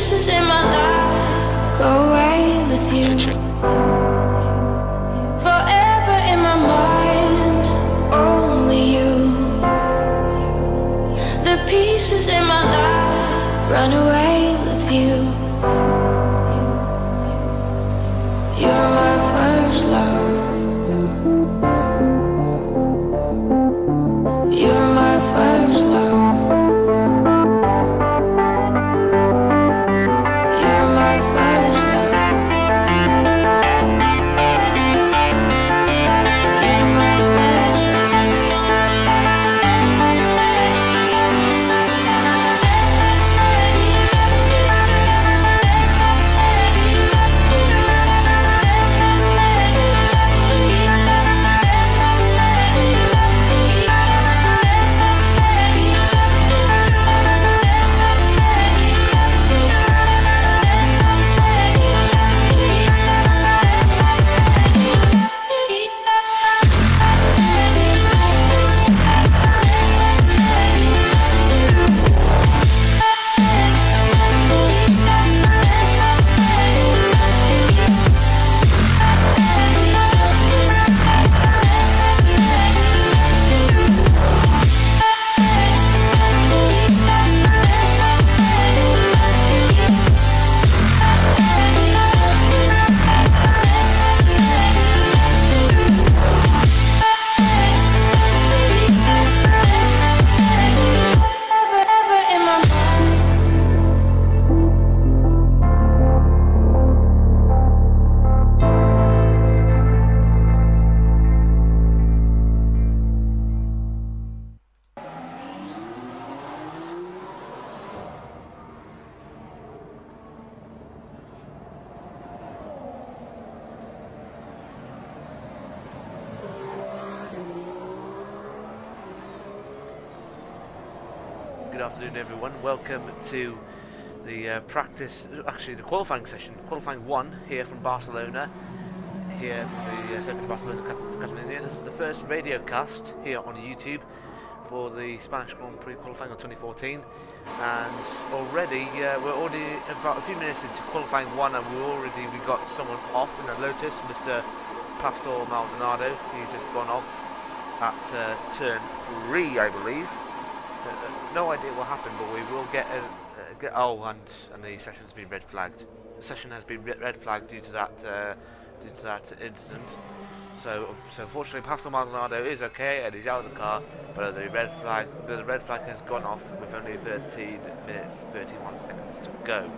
pieces in my life go away with you. Forever in my mind, only you. The pieces in my life run away with you. You're my first love. You're my first love. You're my first love. You're my first love. Good afternoon everyone, welcome to the the qualifying session, qualifying 1 here from Barcelona, here from the circuit of Barcelona-Cataluyna. This is the first radiocast here on YouTube for the Spanish Grand Prix qualifying of 2014, and already, we're already about a few minutes into qualifying 1 and we got someone off in a Lotus, Mr. Pastor Maldonado. He's just gone off at turn 3, I believe. No idea what happened, but we will get oh, and the session's been red flagged. The session has been red flagged due to that incident. So unfortunately, Pastor Maldonado is okay and he's out of the car, but the red flag has gone off with only 13 minutes 31 seconds to go.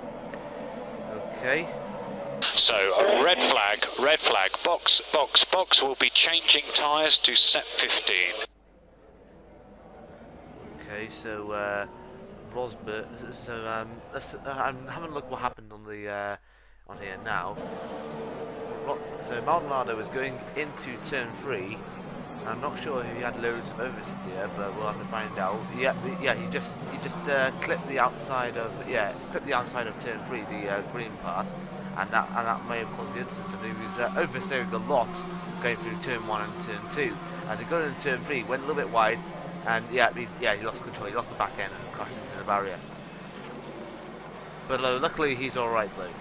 Okay. So red flag, box will be changing tyres to set 15. Okay, so Rosberg. So I'm having a look what happened on the on here now. So Maldonado was going into turn 3. I'm not sure if he had loads of oversteer, but we'll have to find out. Yeah, he just clipped the outside of turn 3, the green part, and that may have caused the incident. And he was oversteering a lot going through turn 1 and turn 2. As he got into turn 3, went a little bit wide. And he lost control. He lost the back end and crashed into the barrier. But luckily, he's all right though.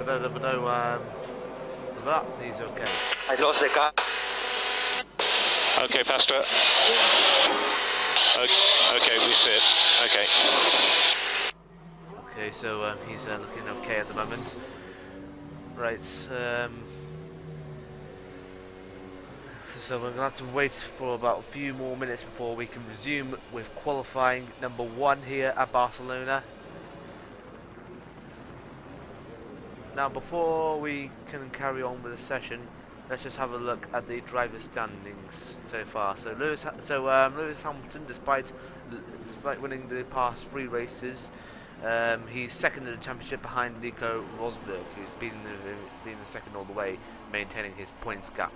For that, he's okay. I lost the car. Okay, Pastor. Okay, we see it. Okay. Okay, so he's looking okay at the moment. Right, so we're going to have to wait for about a few more minutes before we can resume with qualifying number 1 here at Barcelona. Now, before we can carry on with the session, let's just have a look at the driver standings so far. So Lewis Hamilton, despite winning the past 3 races, he's second in the championship behind Nico Rosberg, who's been the second all the way, maintaining his points gap,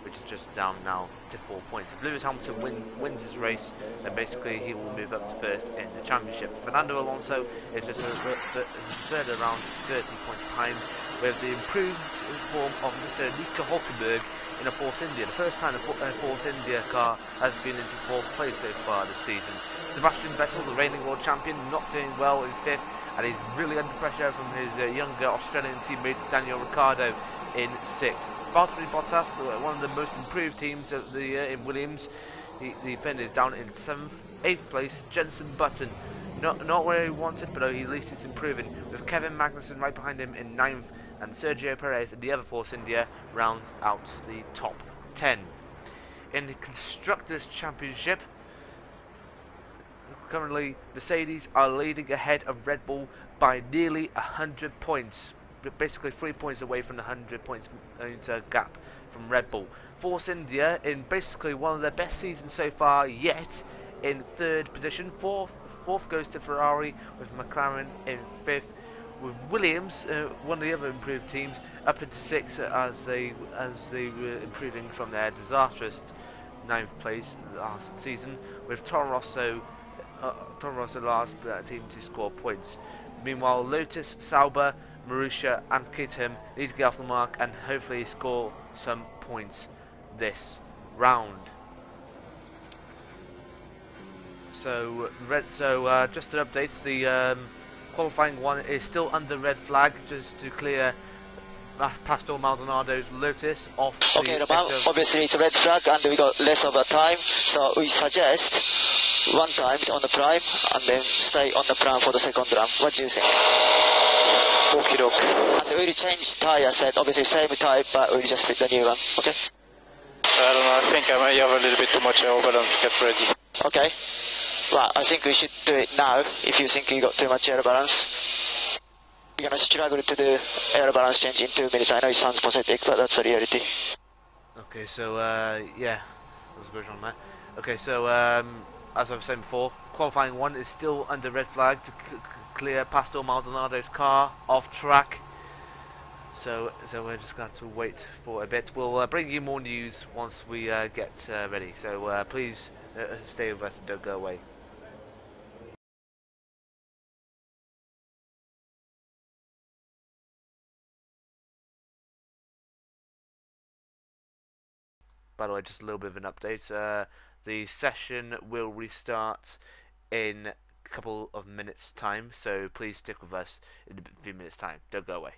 which is just down now to 4 points. If Lewis Hamilton wins his race, then basically he will move up to first in the championship. Fernando Alonso is just third, around 30 points behind, with the improved form of Mr. Nico Hulkenberg in a Force India. The first time a Force India car has been into 4th place so far this season. Sebastian Vettel, the reigning world champion, not doing well in 5th, and he's really under pressure from his younger Australian teammate Daniel Ricciardo in 6th. Valtteri Bottas, one of the most improved teams of the year in Williams, the finishes down in 7th. 8th place, Jenson Button, not where he wanted, but at least it's improving, with Kevin Magnussen right behind him in 9th, and Sergio Perez and the other Force India rounds out the top 10. In the Constructors' Championship, currently Mercedes are leading ahead of Red Bull by nearly 100 points, basically 3 points away from the 100 points gap from Red Bull. Force India, in basically one of their best seasons so far yet, in 3rd position. Fourth goes to Ferrari, with McLaren in 5th. With Williams, one of the other improved teams, up into 6th as they were improving from their disastrous 9th place last season. With Toro Rosso last team to score points. Meanwhile, Lotus, Sauber, Marussia and Caterham need to get off the mark and hopefully score some points this round. So just to update, the qualifying 1 is still under red flag, just to clear Pastor Maldonado's Lotus off. Okay, Roman, obviously it's a red flag and we got less of a time, so we suggest one time on the prime and then stay on the prime for the second run. What do you think? Okie doke. And we'll change tyre set, obviously same type, but we'll just fit the new one, okay? I don't know, I think I may have a little bit too much air balance. Get ready. Okay. Well, I think we should do it now if you think you got too much air balance. You're gonna struggle to do air balance change in 2 minutes. I know it sounds pathetic, but that's the reality. Okay, so yeah, what's going on there? Okay, so as I was saying before, qualifying 1 is still under red flag to clear Pastor Maldonado's car off track. So we're just going to have to wait for a bit. We'll bring you more news once we get ready. So please stay with us and don't go away. By the way, just a little bit of an update. The session will restart in a couple of minutes' time, so please stick with us in a few minutes' time. Don't go away.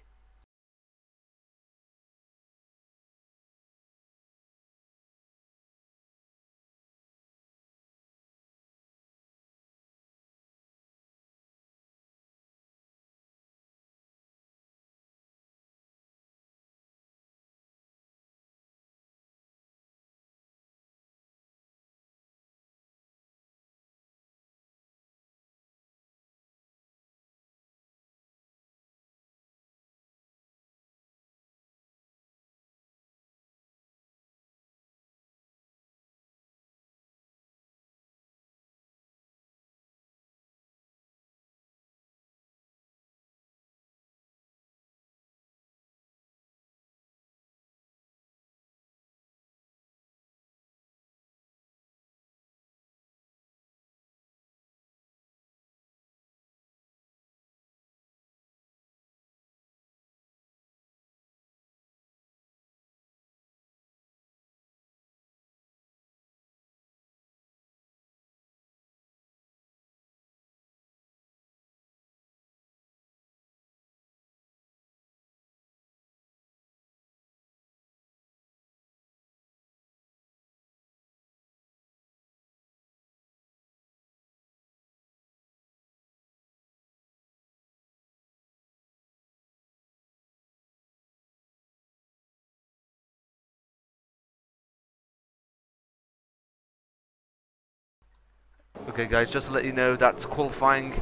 Okay guys, just to let you know that qualifying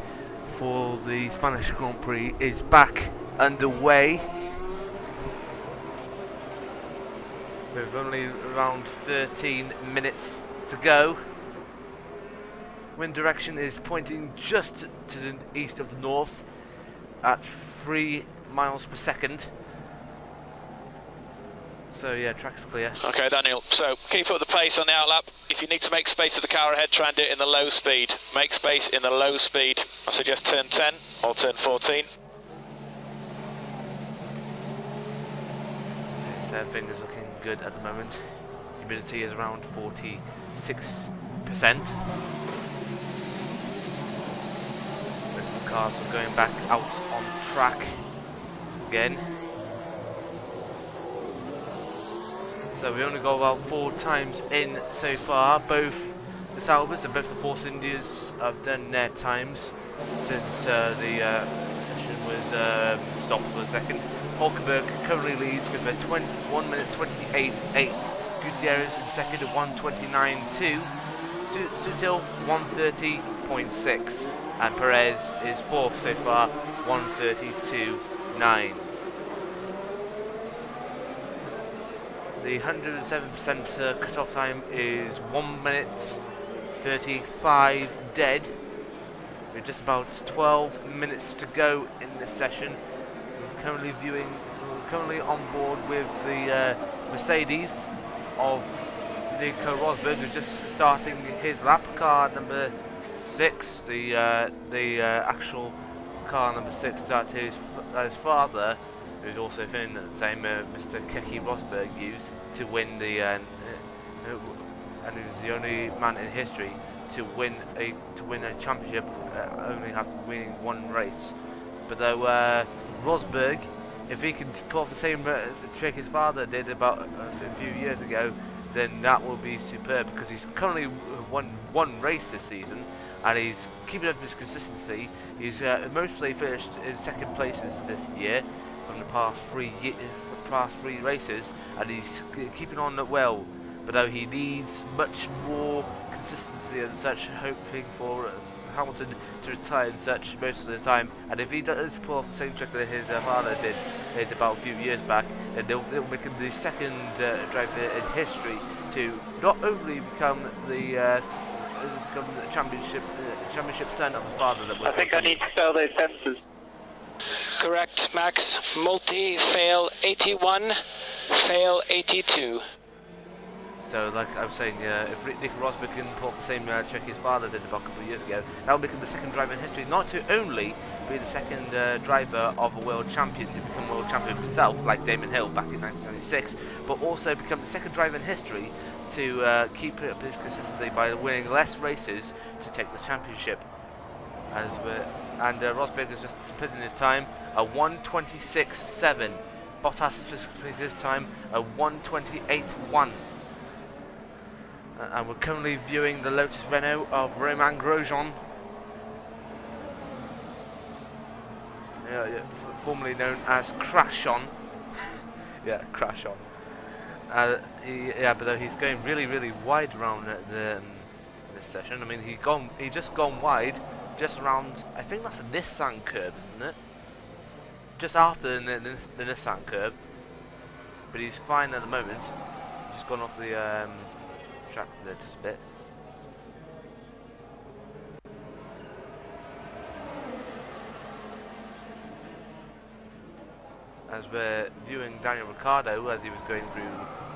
for the Spanish Grand Prix is back underway. With only around 13 minutes to go. Wind direction is pointing just to the east of the north at 3 miles per second. So yeah, track's clear. Okay, Daniel, so keep up the pace on the outlap. If you need to make space to the car ahead, try and do it in the low speed. Make space in the low speed. I suggest turn 10 or turn 14. everything is looking good at the moment. Humidity is around 46%. The cars are going back out on track again. So we only got about 4 times in so far. Both the Salvers and both the Force Indias have done their times since the session was stopped for a second. Hulkenberg currently leads with a 1 minute 28.8. Gutierrez in second at 1:29.2. Sutil 1:30.6. And Perez is fourth so far, 1:32.9. The 107% cut-off time is 1 minute 35 dead. We're just about 12 minutes to go in this session. We're currently on board with the Mercedes of Nico Rosberg, who's just starting his lap. Car number 6, the actual car number 6, starts his father, who's also finishing at the time, Mr. Keke Rosberg, used to win the and who's the only man in history to win a championship, only after winning 1 race. But though Rosberg, if he can pull off the same trick his father did about a few years ago, then that will be superb, because he's currently won 1 race this season, and he's keeping up his consistency. He's mostly finished in 2nd places this year from the past 3 races, and he's keeping on well. But though he needs much more consistency and such, hoping for Hamilton to retire and such most of the time. And if he does pull off the same trick that his father did about a few years back, then they'll make him the 2nd driver in history to not only become the championship son of the father that was. I think I need to spell those sentences. Correct, Max. Multi, fail 81, fail 82. So, like I was saying, if Nico Rosberg can pull off the same trick his father did about a couple of years ago, that will become the 2nd driver in history, not to only be the 2nd driver of a world champion to become world champion himself, like Damon Hill back in 1976, but also become the 2nd driver in history to keep up his consistency by winning less races to take the championship. And Rosberg has just put in his time a 1:26.7. Bottas has just completed his time a 1:28.1. And we're currently viewing the Lotus Renault of Romain Grosjean, formerly known as Crashon. Yeah, Crashon. But though he's going really wide around this session. I mean, he just gone wide just around. I think that's a Nissan curve, isn't it? Just after the Nissan curve. But he's fine at the moment. Just gone off the track there just a bit. As we're viewing Daniel Ricciardo as he was going through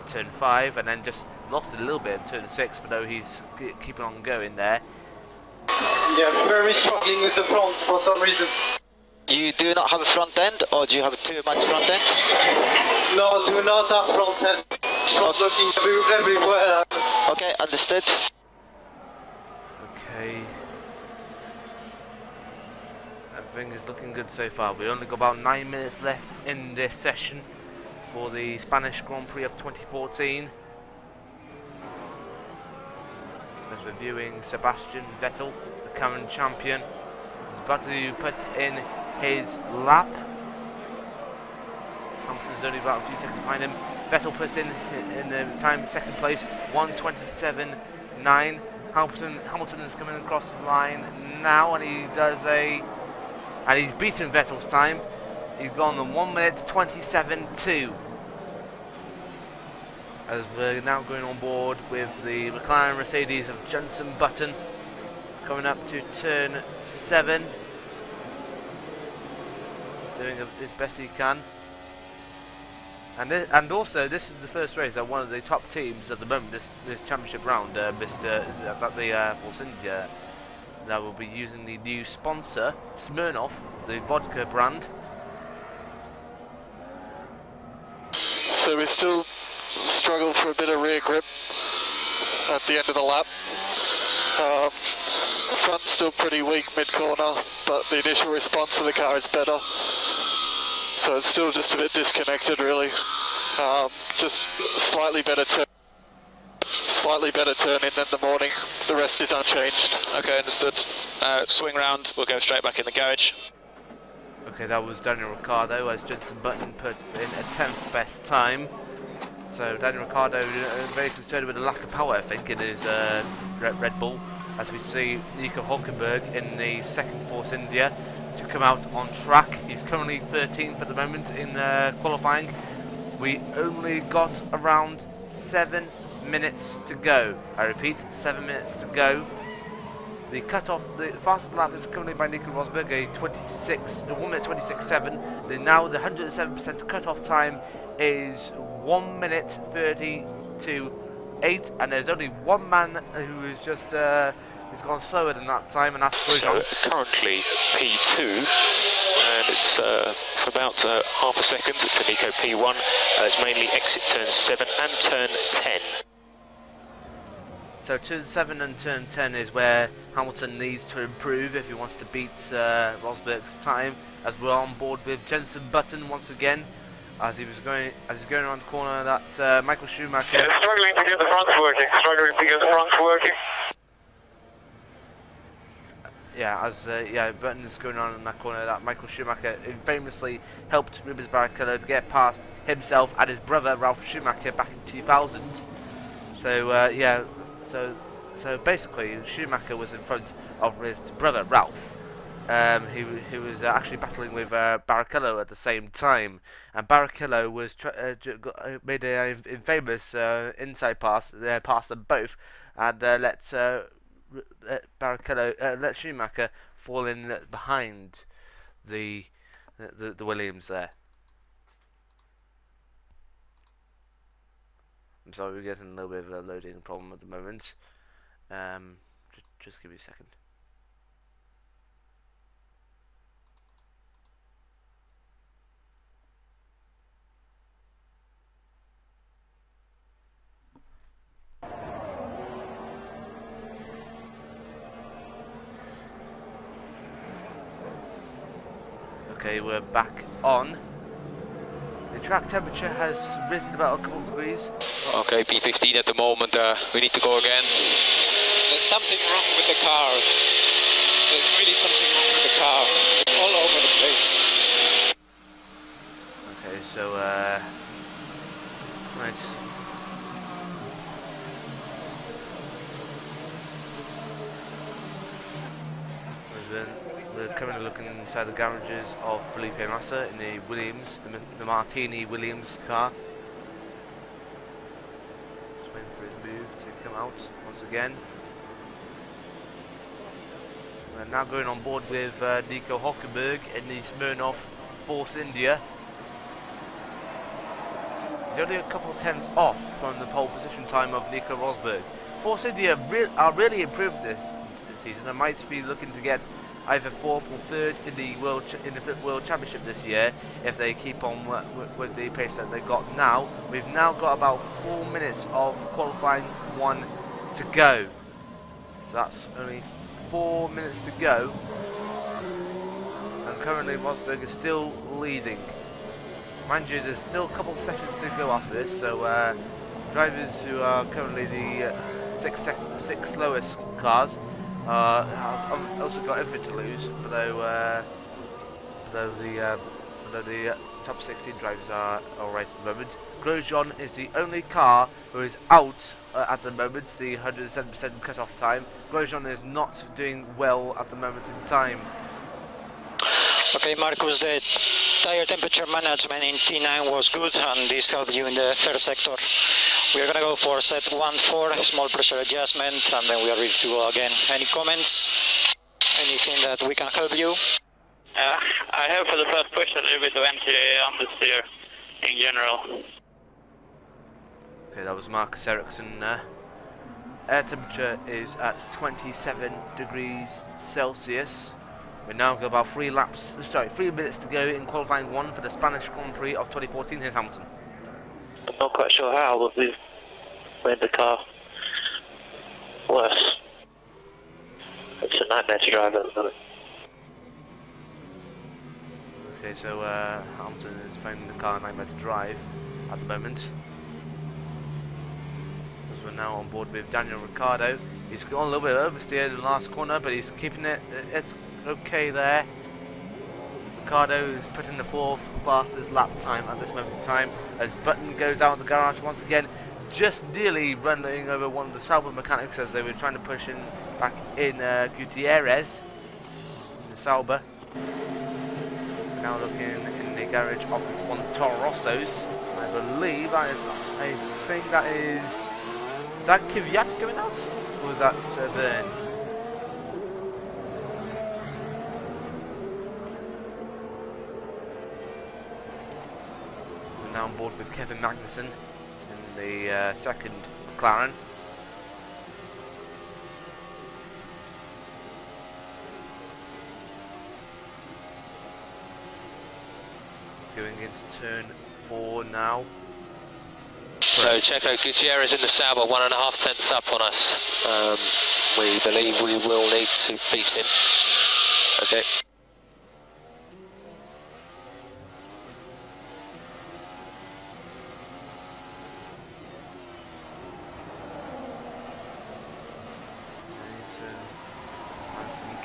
turn 5 and then just lost it a little bit in turn 6, but though he's keeping on going there. Yeah, very struggling with the front for some reason. You do not have a front end, or do you have too much front end? No, do not have front end. Not looking everywhere. Okay, understood. Okay. Everything is looking good so far. We only got about 9 minutes left in this session for the Spanish Grand Prix of 2014. As we're viewing Sebastian Vettel, the current champion, is about to put in his lap. Hamilton's only about a few seconds behind him. Vettel puts in the time 2nd place, 1:27.9. Hamilton is coming across the line now, and he's beaten Vettel's time. He's gone on 1 minute 27.2. As we're now going on board with the McLaren Mercedes of Jenson Button, coming up to turn 7, doing as best he can. And also, this is the first race that one of the top teams at the moment, this championship round, the Force India, that will be using the new sponsor, Smirnoff, the vodka brand. So so we still struggle for a bit of rear grip at the end of the lap. Front's still pretty weak mid-corner, but the initial response of the car is better. So it's still just a bit disconnected really. Just slightly better turning than the morning. The rest is unchanged. Okay, understood. Swing round, we'll go straight back in the garage. Okay, that was Daniel Ricciardo as Jenson Button puts in a 10th best time. So Daniel Ricciardo very concerned with the lack of power, I think, in his Red Bull. As we see Nico Hülkenberg in the second Force India to come out on track. He's currently 13th at the moment in qualifying. We only got around 7 minutes to go. I repeat, 7 minutes to go. The cut-off, the fastest lap is currently by Nico Rosberg, a 1 minute 26.7. Now the 107% cut-off time is 1 minute 32.8, and there's only one man who is just he's gone slower than that time, and that's So currently P2, and it's for about half a second to Nico P1. It's mainly exit turn 7 and turn 10. So turn 7 and turn 10 is where Hamilton needs to improve if he wants to beat Rosberg's time. As we're on board with Jenson Button once again, as he's going around the corner. That Michael Schumacher. Yeah, struggling to get the fronts working. Yeah, as Button is going on in that corner. That Michael Schumacher famously helped Rubens Barrichello to get past himself and his brother Ralf Schumacher back in 2000. So So basically, Schumacher was in front of his brother Ralph. He was actually battling with Barrichello at the same time, and Barrichello was made an infamous inside pass, past them both, and let Schumacher fall in behind the Williams there. I'm sorry, we're getting a little bit of a loading problem at the moment. Just give me a second. Okay, we're back on. The track temperature has risen about a couple of degrees. Okay, P15 at the moment, we need to go again. There's something wrong with the car. There's really something wrong with the car. It's all over the place. Okay, so, nice. We're currently looking inside the garages of Felipe Massa in the Williams, the Martini Williams car. Just waiting for his move to come out once again. We're now going on board with Nico Hülkenberg in the Smirnoff Force India. He's only a couple of tenths off from the pole position time of Nico Rosberg. Force India are really improved this season. I might be looking to get either 4th or 3rd in the World Championship this year if they keep on with the pace that they've got now. We've now got about 4 minutes of qualifying 1 to go. So that's only 4 minutes to go. And currently Rosberg is still leading. Mind you, there's still a couple of sessions to go after this, so drivers who are currently the six slowest cars have also got everything to lose, although the top 16 drivers are alright at the moment. Grosjean is the only car who is out at the moment, the 107% cut-off time. Grosjean is not doing well at the moment in time. Okay, Marcus, the tire temperature management in T9 was good, and this helped you in the third sector. We're going to go for set 1-4, small pressure adjustment, and then we are ready to go again. Any comments? Anything that we can help you? I have for the first push a little bit of anti-understeer in general. Okay, that was Marcus Ericsson there. Air temperature is at 27 degrees Celsius. We now got about 3 minutes to go in qualifying 1 for the Spanish Grand Prix of 2014. Here's Hamilton. not quite sure how, but we've made the car worse. It's a nightmare to drive at the moment. Okay, so Hamilton is finding the car a nightmare to drive at the moment. As we're now on board with Daniel Ricciardo. He's gone a little bit oversteered in the last corner, but he's keeping it. It's okay there. Ricciardo is putting the 4th fastest lap time at this moment in time. As Button goes out of the garage once again, just nearly running over one of the Sauber mechanics as they were trying to push in back in Gutierrez in the Sauber. Now looking in the garage of the one Toro Rossos. I believe that is. I think that is. Is that Kvyat going out, or is that Verne? We're now on board with Kevin Magnussen in the second McLaren. Going into turn 4 now. So Checo Gutierrez in the Sauber, 1.5 tenths up on us. We believe we will need to beat him. Okay.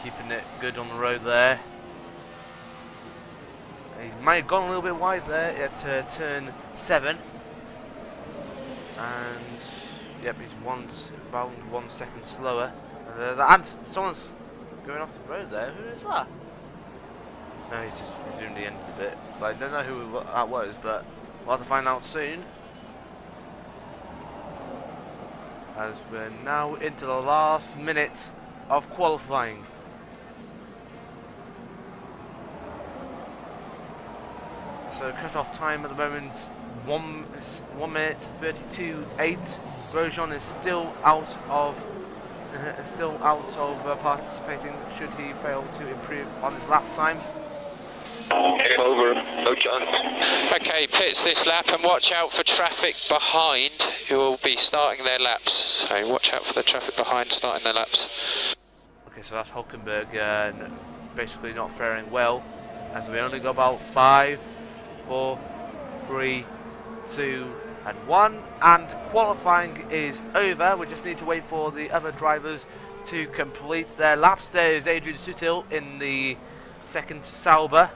Keeping it good on the road there. He might have gone a little bit wide there at turn 7. And yep, he's about 1 second slower. And someone's going off the road there. Who is that? No, he's just resumed the end of it. But I don't know who that was, but we'll have to find out soon. As we're now into the last minute of qualifying. So cut-off time at the moment, 1 minute 32.8. Grosjean is still out of participating. Should he fail to improve on his lap time? Over, no chance. Okay, pits this lap and watch out for traffic behind who will be starting their laps. So watch out for the traffic behind starting their laps. Okay, so that's Hulkenberg basically not faring well, as we only got about 5, 4, 3, 2 and 1, and qualifying is over. We just need to wait for the other drivers to complete their laps. There is Adrian Sutil in the second Sauber.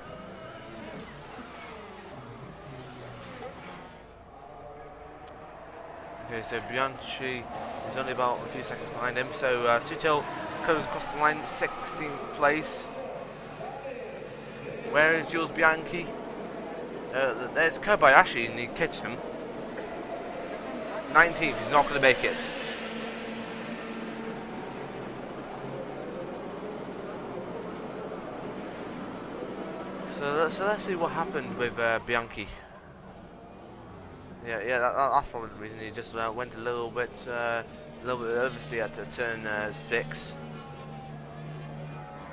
Okay, so Bianchi is only about a few seconds behind him. So Sutil comes across the line, 16th place. Where is Jules Bianchi? There's Kobayashi in the kitchen. 19th, he's not going to make it. So let's see what happened with Bianchi. Yeah, that's probably the reason he just went a little bit oversteer at turn 6.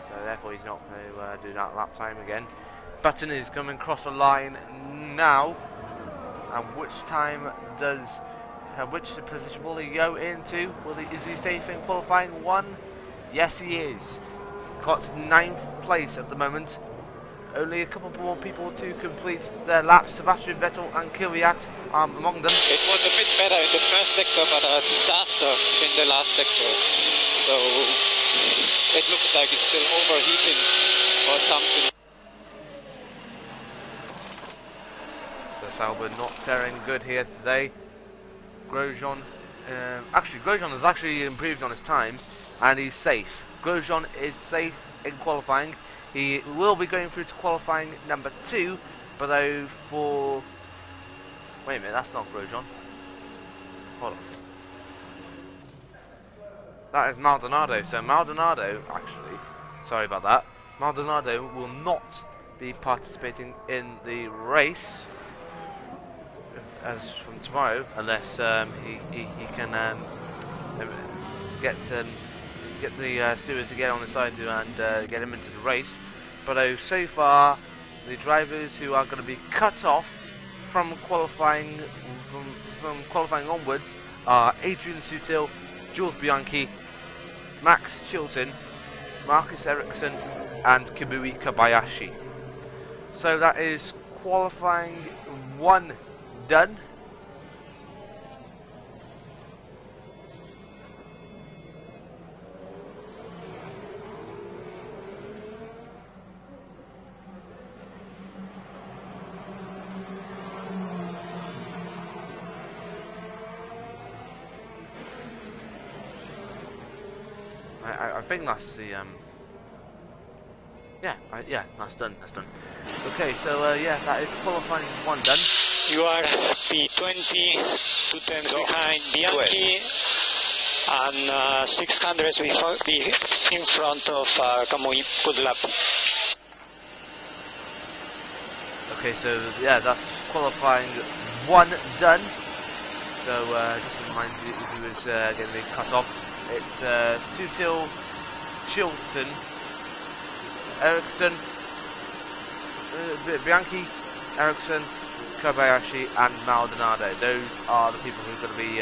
So therefore he's not going to do that lap time again. Button is coming across the line now. And which position will he go into? Is he safe in qualifying 1? Yes, he is. Got 9th place at the moment. Only a couple more people to complete their laps. Sebastian Vettel and Kvyat are among them. It was a bit better in the first sector, but a disaster in the last sector. So it looks like it's still overheating or something. So Sauber not faring good here today. Grosjean, Grosjean has actually improved on his time, and he's safe. Grosjean is safe in qualifying. He will be going through to qualifying number 2, but though for... Wait a minute, that's not Grosjean. Hold on. That is Maldonado. So Maldonado, actually, sorry about that. Maldonado will not be participating in the race as from tomorrow, unless he can get the stewards to get on the side and get him into the race. But so far, the drivers who are going to be cut off from qualifying from qualifying onwards are Adrian Sutil, Jules Bianchi, Max Chilton, Marcus Ericsson, and Kibui Kobayashi. So that is qualifying 1 done. I think that's the yeah, that's done. Okay, so yeah, that is qualifying 1 done. You are P20, 2 tenths behind Bianchi, and 600 in front of Kamui. Good lap. Okay, so yeah, that's qualifying 1 done. So just to remind you who is getting the cut off. It's Sutil, Chilton, Ericsson, Bianchi, Ericsson, Kobayashi, and Maldonado. Those are the people who are going to be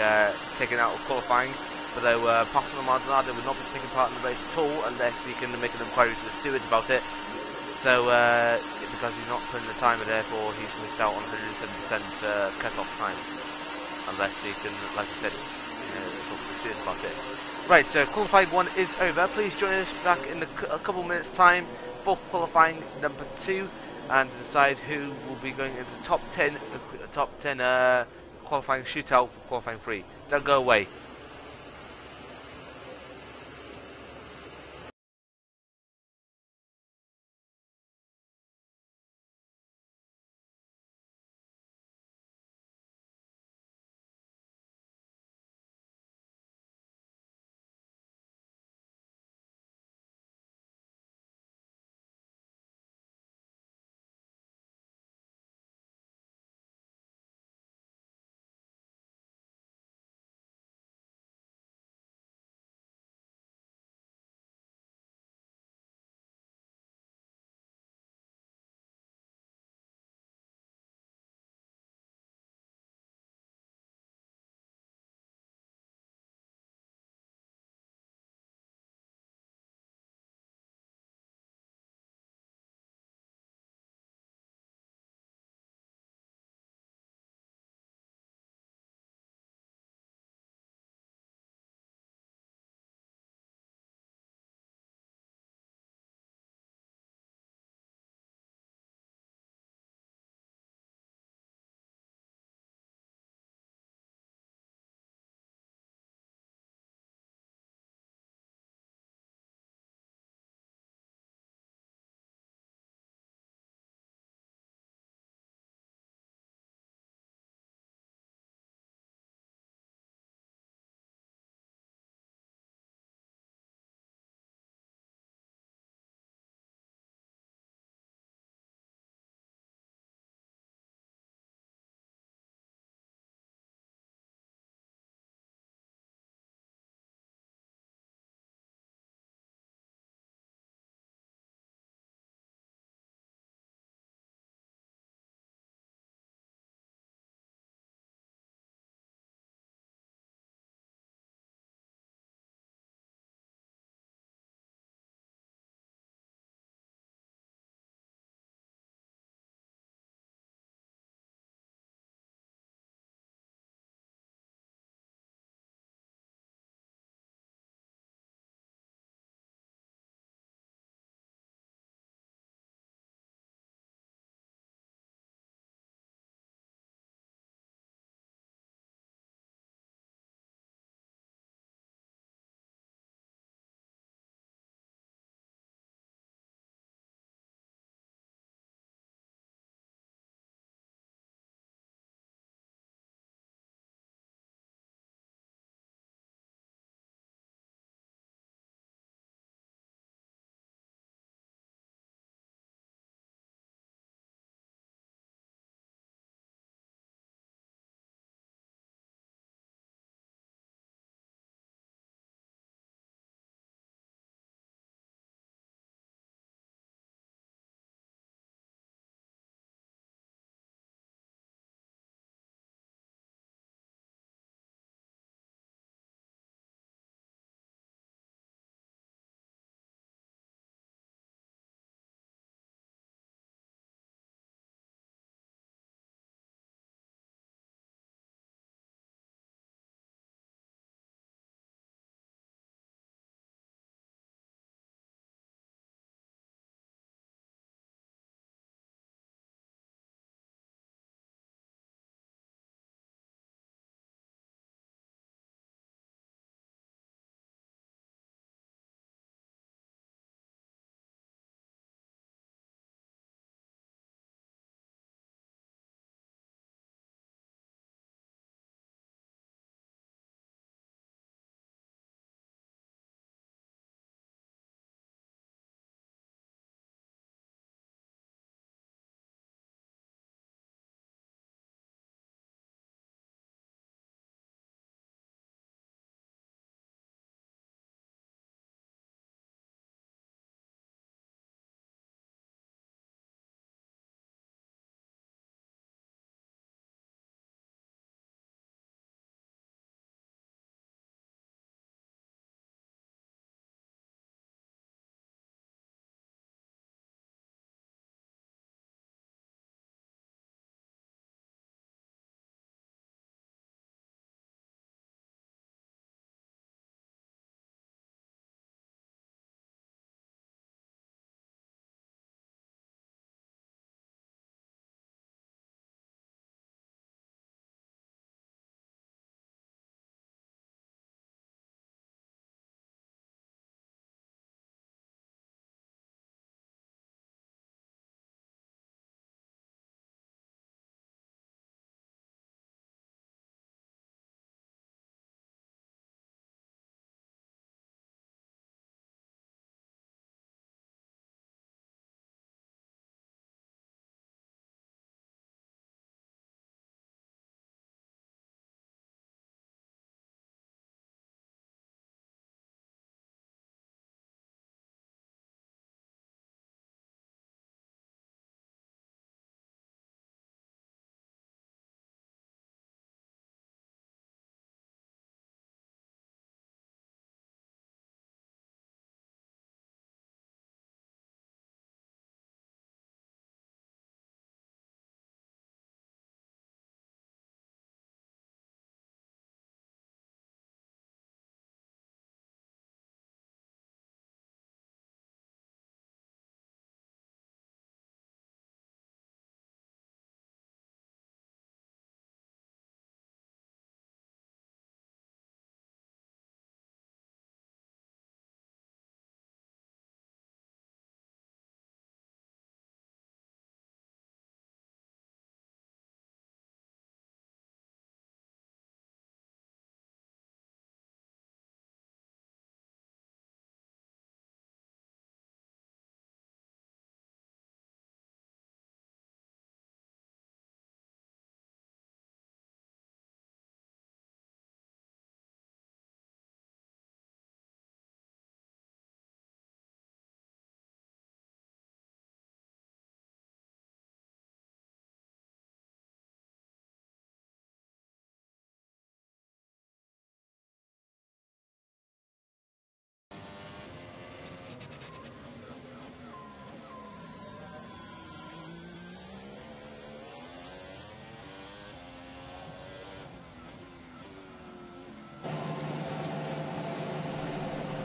taken out of qualifying. Although Pastor Maldonado will not be taking part in the race at all unless he can make an inquiry to the stewards about it. So because he's not putting the time in, therefore he's missed out on 107% cut-off time. Unless he can, like I said, talk to the stewards about it. Right, so qualifying 1 is over. Please join us back in a couple minutes' time for qualifying number 2 and decide who will be going into the top 10 qualifying shootout for qualifying 3. Don't go away.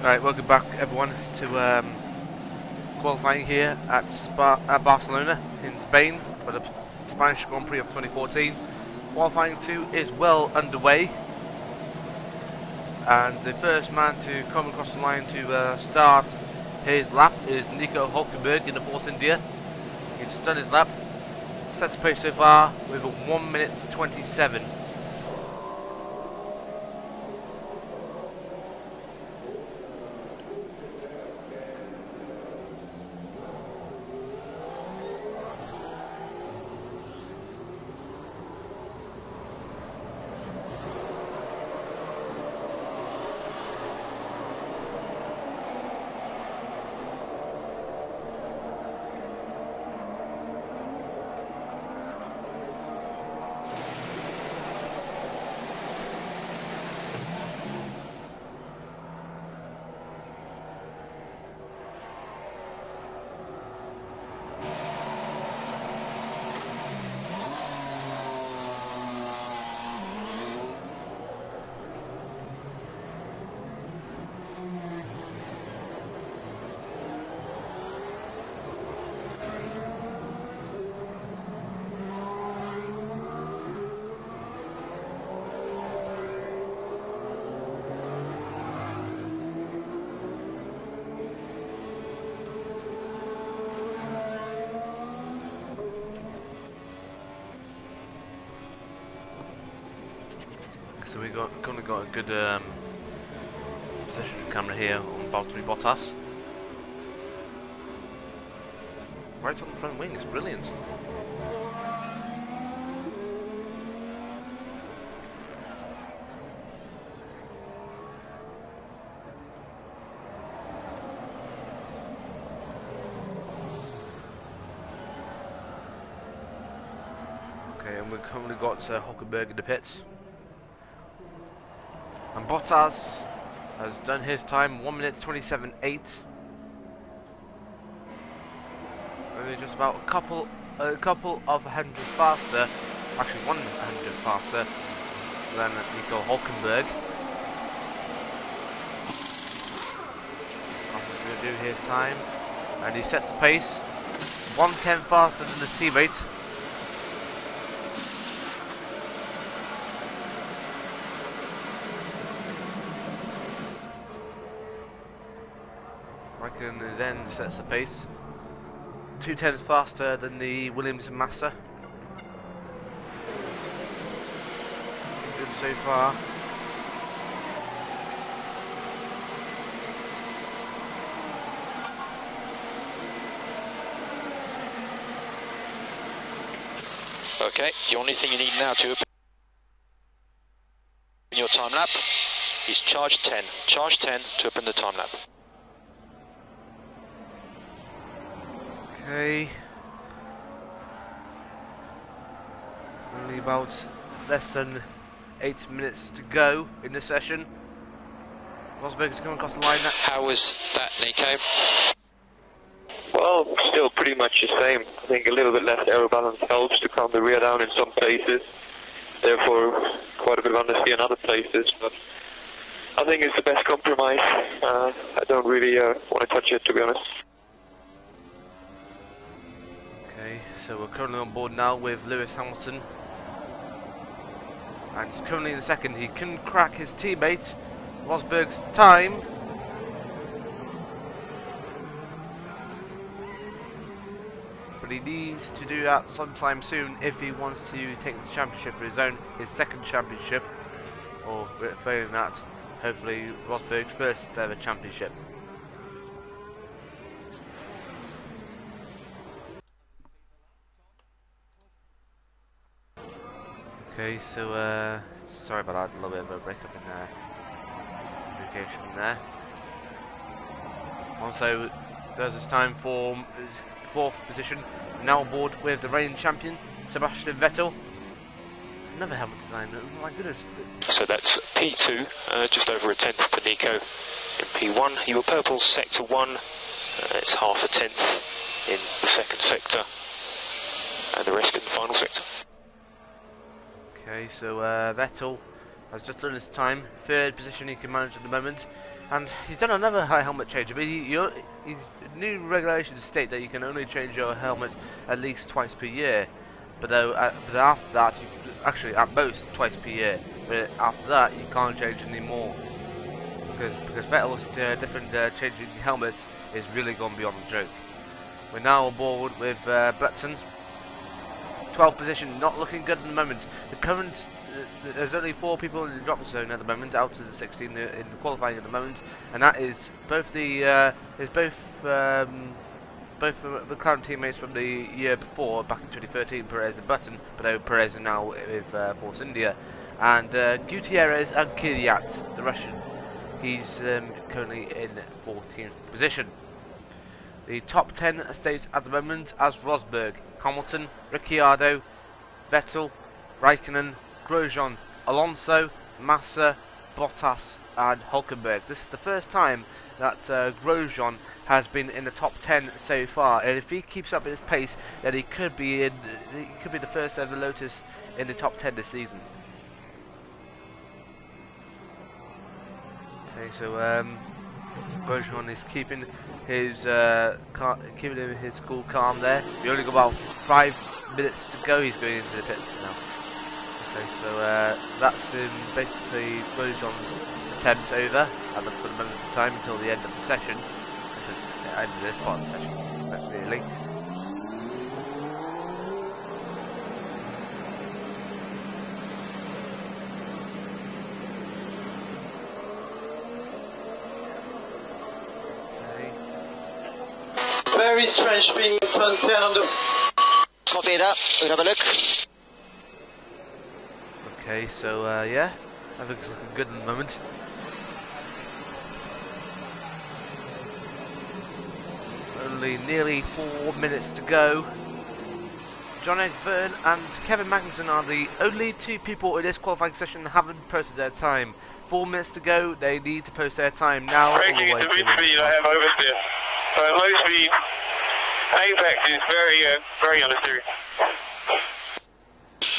Alright, welcome back everyone to qualifying here at Barcelona in Spain for the Spanish Grand Prix of 2014. Qualifying 2 is well underway, and the first man to come across the line to start his lap is Nico Hulkenberg in the Force India. He's just done his lap, sets the pace so far with a 1 minute 27. So we got a good position camera here on Valtteri Bottas. Right on the front wing, it's brilliant. Okay, and we've currently got Hulkenberg in the pits. And Bottas has done his time, 1 minute 27.8. Only just about a couple of hundred faster, actually 100 faster than Nico Hulkenberg. He's going to do his time, and he sets the pace, 1:10 faster than his teammate. And then sets the pace, 2/10 faster than the Williams and Massa. Good so far. Okay, the only thing you need now to open your time lap is charge 10. Charge 10 to open the time lap. Okay. Only about less than 8 minutes to go in this session. Rosberg's coming across the line now. How was that, Nico? Well, still pretty much the same. I think a little bit less aero balance helps to calm the rear down in some places. Therefore, quite a bit of understeer in other places. But I think it's the best compromise. I don't really want to touch it, to be honest. Okay, so we're currently on board now with Lewis Hamilton. And he's currently in the second. He can crack his teammate Rosberg's time. But he needs to do that sometime soon if he wants to take the championship for his second championship. Or failing that, hopefully Rosberg's first ever championship. Okay, so sorry about that, a little bit of a breakup in communication there. Also, there's this time for his fourth position, now on board with the reigning champion, Sebastian Vettel. Another helmet design, oh my goodness. So that's P2, just over a tenth for Nico. In P1, you were purple sector 1, it's half a tenth in the second sector, and the rest in the final sector. Okay, so Vettel has just done his time, third position he can manage at the moment, And he's done another high helmet change. I mean, new regulations state that you can only change your helmet at least twice per year. But after that, actually at most twice per year. But after that, you can't change anymore. Because Vettel's different changing helmets is really gone beyond the joke. We're now on board with Bletson. 12th position, not looking good at the moment. The current, there's only 4 people in the drop zone at the moment, out of the 16 in the qualifying at the moment, and that is both the McLaren teammates from the year before, back in 2013, Perez and Button, but Perez is now with Force India, and Gutierrez and Kvyat, the Russian. He's currently in 14th position. The top 10 stays at the moment as Rosberg, Hamilton, Ricciardo, Vettel, Raikkonen, Grosjean, Alonso, Massa, Bottas and Hülkenberg. This is the first time that Grosjean has been in the top 10 so far, and if he keeps up his pace, then he could be the first ever Lotus in the top 10 this season. Okay, so Grosjean is keeping his cool calm there. We only got about 5 minutes to go. He's going into the pits now. Okay, so that's basically Grosjean's attempt over for the moment of time until the end of the session, until the end of this part of the session, really. Very strange being in turn 10 on the... Copy that, we'll have a look. Okay, so yeah, I think it's looking good at the moment. Only nearly 4 minutes to go. John-Ed Verne and Kevin Magnussen are the only 2 people in this qualifying session that haven't posted their time. 4 minutes to go, they need to post their time now. Braking into mid-speed, I have oversteer. So at low speed, apex is very unnecessary.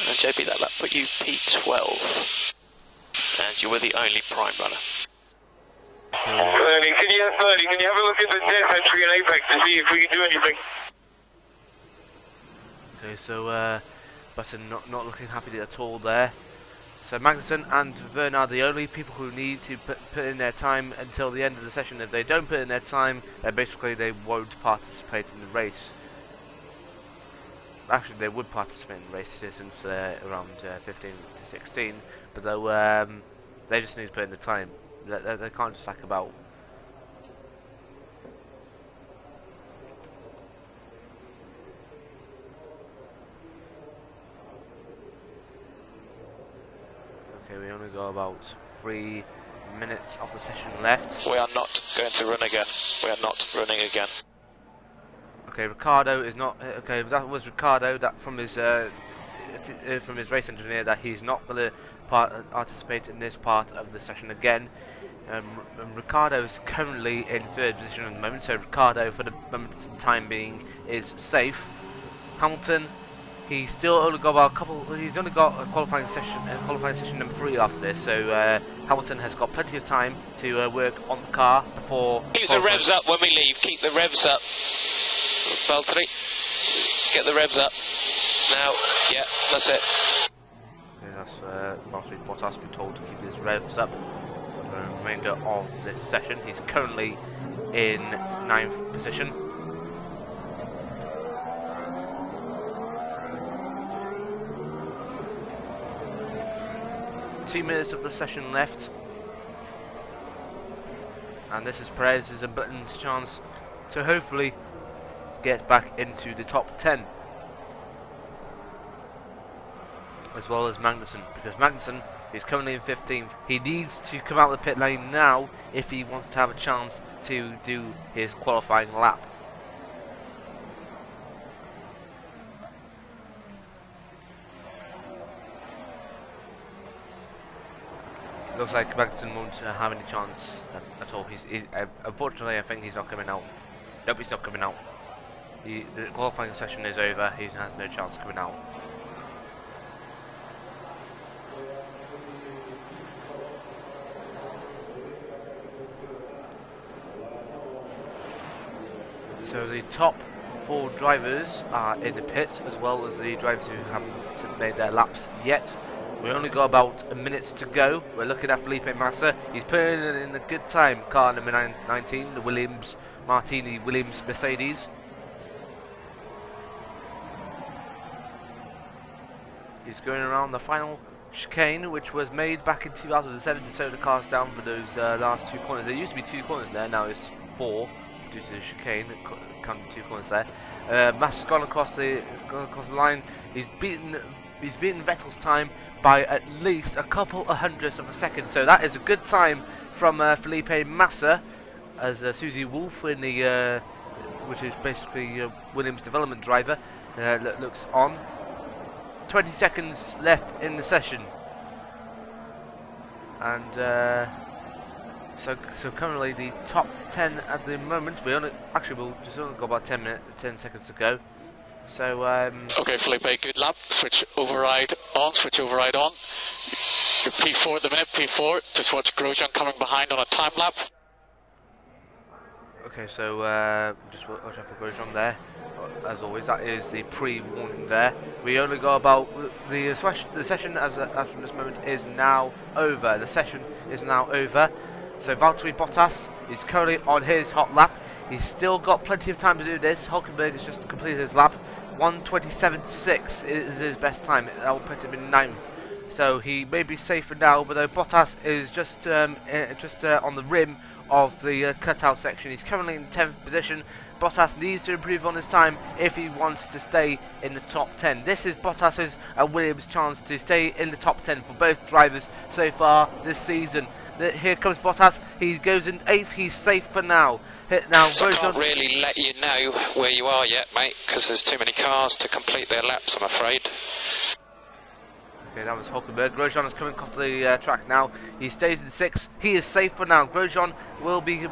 And JP, that put you P12, and you were the only prime runner. 30, can you have a look at the death entry and apex to see if we can do anything? Okay, so Button not looking happy at all there. So Magnussen and Verne are the only people who need to put in their time until the end of the session. If they don't put in their time, then basically they won't participate in the race. Actually, they would participate in the race since they're around 15 to 16, but they just need to put in the time. They can't just slack about. Okay, we only got about 3 minutes of the session left. We are not going to run again. We are not running again. Okay, Ricardo is not. Okay, that was Ricardo. That from his race engineer that he's not going to participate in this part of the session again. Ricardo is currently in 3rd position at the moment, so Ricardo, for the moment time being, is safe. Hamilton, he's still only got about a couple. He's only got a qualifying session number 3 after this, so Hamilton has got plenty of time to work on the car before. Keep the revs up when we leave. Keep the revs up. Valtteri, get the revs up. Now, yeah, that's it. Okay, that's Valtteri Bottas been told to keep his revs up for the remainder of this session. He's currently in 9th position. Two minutes of the session left, and this is Perez's and Button's chance to hopefully get back into the top 10, as well as Magnussen, because Magnussen is currently in 15th. He needs to come out of the pit lane now if he wants to have a chance to do his qualifying lap. Looks like Magnussen won't have any chance at all. Unfortunately, I think he's not coming out. Nope, he's not coming out. The qualifying session is over. He has no chance coming out. So the top 4 drivers are in the pit, as well as the drivers who haven't made their laps yet. We only got about a minute to go. We're looking at Felipe Massa. He's putting in a good time. Car number 19, the Williams Martini Williams Mercedes. He's going around the final chicane, which was made back in 2007 to slow the cars down for those last 2 corners. There used to be 2 corners there, now it's 4 due to the chicane, counting 2 corners there. Massa's gone across the line. He's beaten Vettel's time by at least a couple of hundredths of a second, so that is a good time from Felipe Massa, as Susie Wolf in the which is basically Williams development driver looks on. 20 seconds left in the session, and so currently the top 10 at the moment. We'll just only got about 10 seconds to go. So okay, Felipe, good lap. Switch override on. You're P4 at the minute. P4. Just watch Grosjean coming behind on a time lap. Okay, so just watch out for Grosjean there. As always, that is the pre-warning there. We only got about the session as from this moment is now over. The session is now over. So Valtteri Bottas is currently on his hot lap. He's still got plenty of time to do this. Hulkenberg has just completed his lap. 1:27.6 is his best time. That will put him in 9th. So he may be safer now, but though Bottas is just on the rim of the cutout section. He's currently in 10th position. Bottas needs to improve on his time if he wants to stay in the top 10. This is Bottas's and Williams' chance to stay in the top 10 for both drivers so far this season. Here comes Bottas. He goes in 8th. He's safe for now. So I can't really let you know where you are yet, mate, because there's too many cars to complete their laps, I'm afraid. Okay, that was Hulkenberg. Grosjean is coming across the track now. He stays in 6th. He is safe for now. Grosjean will be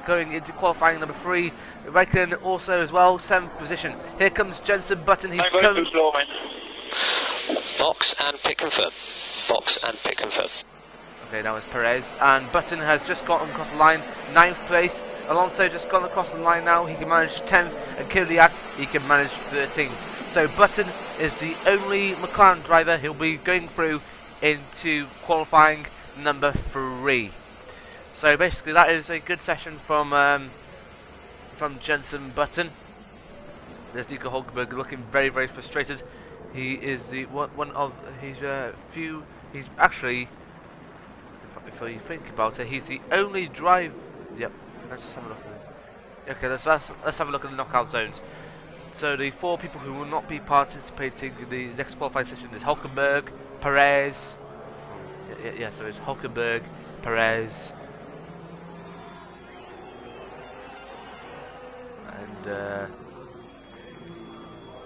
going into qualifying number 3. Raikkonen also as well, 7th position. Here comes Jenson Button. He's coming. Box and pit confirm. Box and pit confirm. Okay, that was Perez. And Button has just gotten across the line, 9th place. Alonso just gone across the line now. He can manage 10th. And Kvyat, he can manage 13th. So Button is the only McLaren driver who'll be going through into qualifying number 3. So basically that is a good session from Jenson Button. There's Nico Hulkenberg looking very, very frustrated. He is the one of his few. He's actually, if you think about it, he's the only drive. Yep. Let's just have a look. Okay, let's have a look at the knockout zones. So the 4 people who will not be participating in the next qualifying session is Hulkenberg, Perez. Yeah, so it's Hulkenberg, Perez, and damn,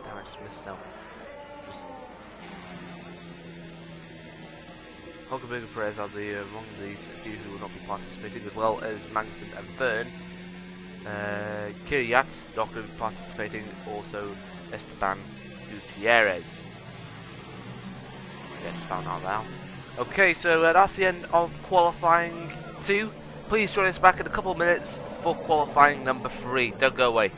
I just missed out. Hulkenberg and Perez are among the few who will not be participating, as well as Magnussen and Verne. Kvyat not going to be participating, also Esteban Gutierrez. Get found out now. Okay, so that's the end of qualifying 2. Please join us back in a couple of minutes for qualifying number 3. Don't go away.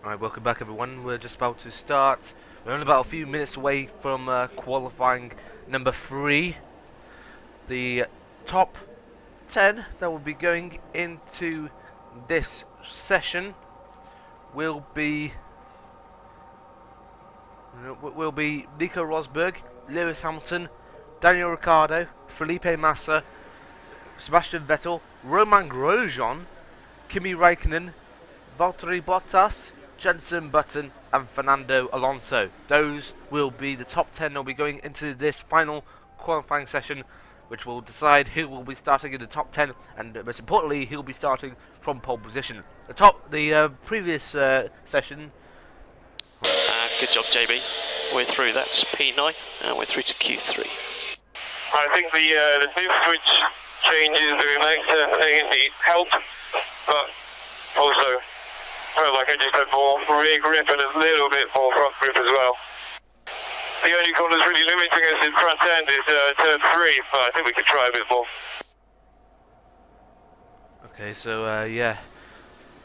Alright, welcome back everyone. We're just about to start. We're only about a few minutes away from qualifying number 3. The top 10 that will be going into this session will be Nico Rosberg, Lewis Hamilton, Daniel Ricciardo, Felipe Massa, Sebastian Vettel, Romain Grosjean, Kimi Raikkonen, Valtteri Bottas, Jenson Button and Fernando Alonso. Those will be the top 10 that will be going into this final qualifying session, which will decide who will be starting in the top 10 and most importantly who will be starting from pole position. The previous session. Good job, JB. We're through. That's P9 and we're through to Q3. I think the diff switch changes that we make it help, but also, well, like I just said, more rear grip and a little bit more front grip as well. The only corner that's really limiting us in front end is turn 3, but I think we could try a bit more. Okay, so yeah,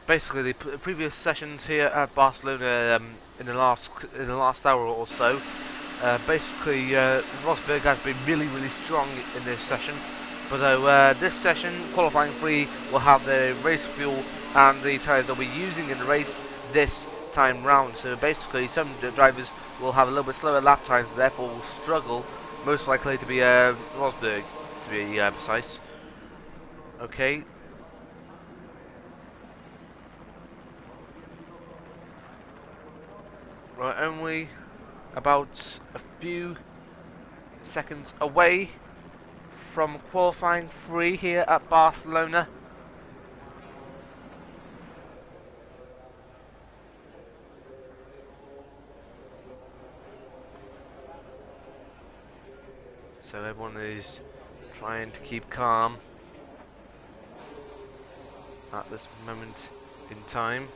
basically the previous sessions here at Barcelona in the last hour or so, basically Rosberg has been really strong in this session, but this session, qualifying 3, will have the race fuel and the tyres they'll be using in the race this time round. So basically some drivers will have a little bit slower lap times, therefore will struggle, most likely to be Rosberg, to be precise. Okay. We're only about a few seconds away from qualifying 3 here at Barcelona. So everyone is trying to keep calm at this moment in time.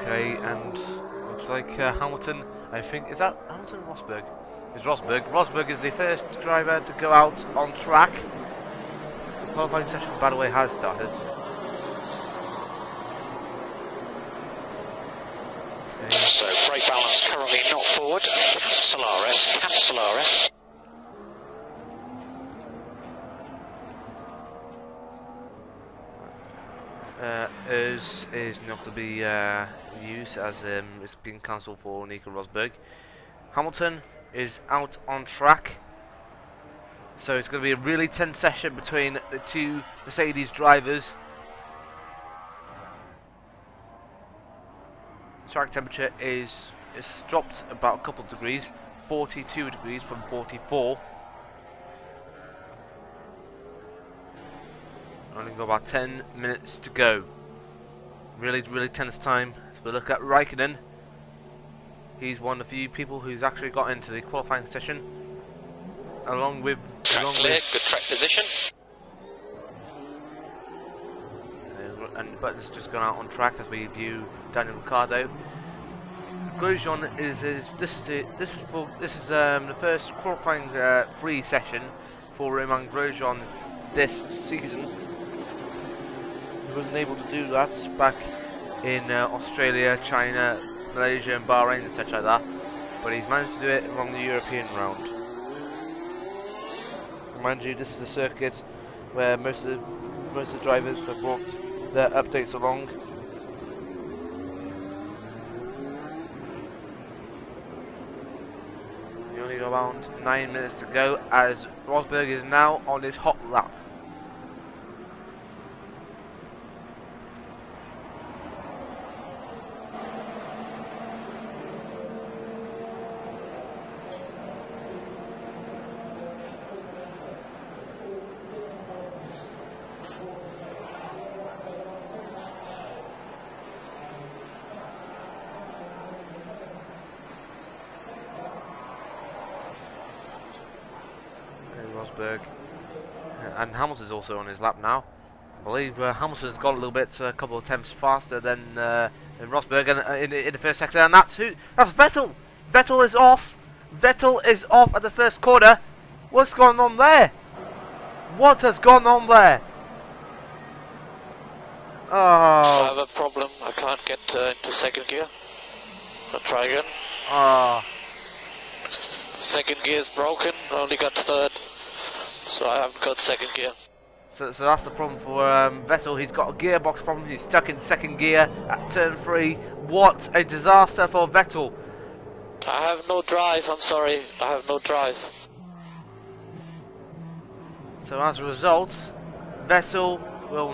Okay, and looks like Hamilton, I think, is that Hamilton or Rosberg? It's Rosberg. Rosberg is the first driver to go out on track. The qualifying session, by the way, has started. Okay. So brake balance currently not forward. Cancel RS, cancel RS. Is not to be used as it's been cancelled for Nico Rosberg. Hamilton is out on track, so it's going to be a really tense session between the two Mercedes drivers. Track temperature is dropped about a couple of degrees, 42 degrees from 44. Only got about 10 minutes to go. Really tense time. So we look at Raikkonen. He's one of the few people who's actually got into the qualifying session, along with Clear, good track position. And Button's just gone out on track as we view Daniel Ricciardo. Grosjean is the first qualifying 3 session for Romain Grosjean this season. He wasn't able to do that back in Australia, China, Malaysia and Bahrain and such like that, but he's managed to do it along the European round. Mind you, this is a circuit where most of the drivers have brought their updates along. You only got around 9 minutes to go as Rosberg is now on his hot lap. Rosberg, and Hamilton's also on his lap now. I believe Hamilton's got a little bit, a couple of attempts faster than Rosberg in the first sector, and that's Vettel. Vettel is off. Vettel is off at the first corner. What's going on there? What has gone on there? Oh. I have a problem. I can't get into second gear. I'll try again. Oh. Second gear is broken. I only got third, so I haven't got second gear. So that's the problem for Vettel. He's got a gearbox problem. He's stuck in second gear at turn 3. What a disaster for Vettel. I have no drive. I'm sorry. I have no drive. So as a result, Vettel will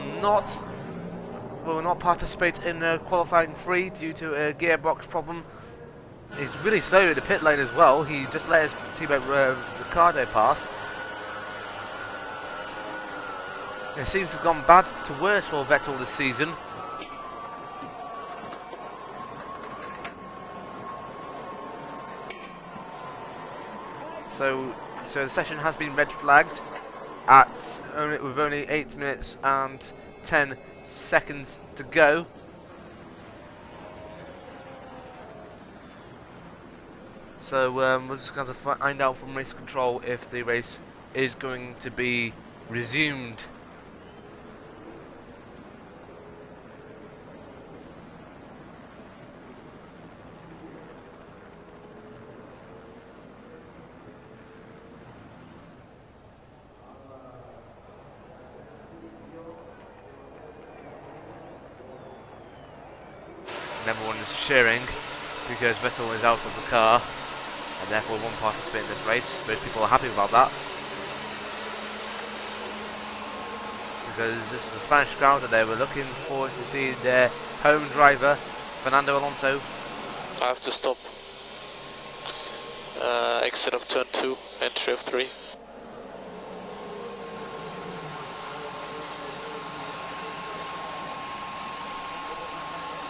not participate in qualifying 3 due to a gearbox problem. He's really slow in the pit lane as well. He just let his teammate Ricciardo pass. It seems to have gone bad to worse for Vettel this season. So the session has been red flagged with only 8 minutes and 10 seconds to go. So we're just going to find out from race control if the race is going to be resumed. And everyone is cheering because Vettel is out of the car and therefore won't participate in this race. Most people are happy about that because this is the Spanish crowd and they were looking forward to see their home driver Fernando Alonso. I have to stop. Exit of turn 2, entry of 3.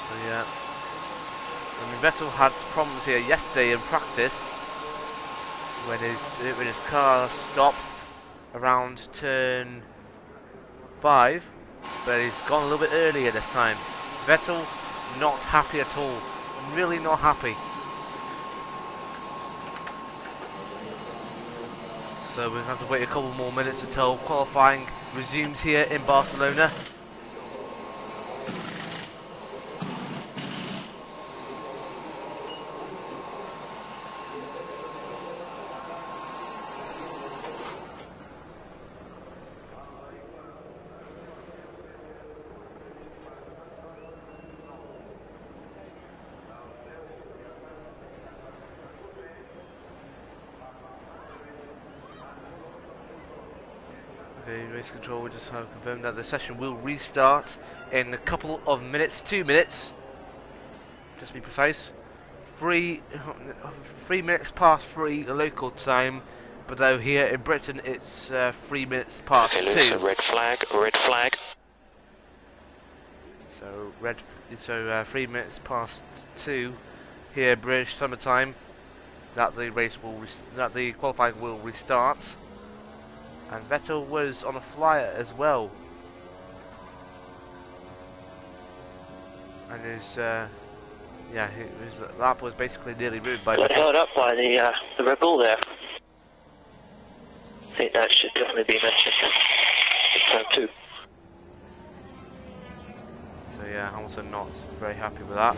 So yeah. I mean, Vettel had problems here yesterday in practice when his car stopped around turn 5, but he's gone a little bit earlier this time. Vettel not happy at all, really not happy. So we're going to have to wait a couple more minutes until qualifying resumes here in Barcelona. Okay, race control, we just have confirmed that the session will restart in a couple of minutes, 2 minutes, just to be precise. 3 minutes past 3 the local time, but though here in Britain it's 3 minutes past 2. Okay, red flag, red flag. So 3 minutes past 2 here British summertime. That the qualifying will restart. And Vettel was on a flyer as well. And his lap was basically nearly ruined by Vettel. Held up by the Red Bull there. I think that should definitely be mentioned in turn 2. So yeah, Hamilton not very happy with that.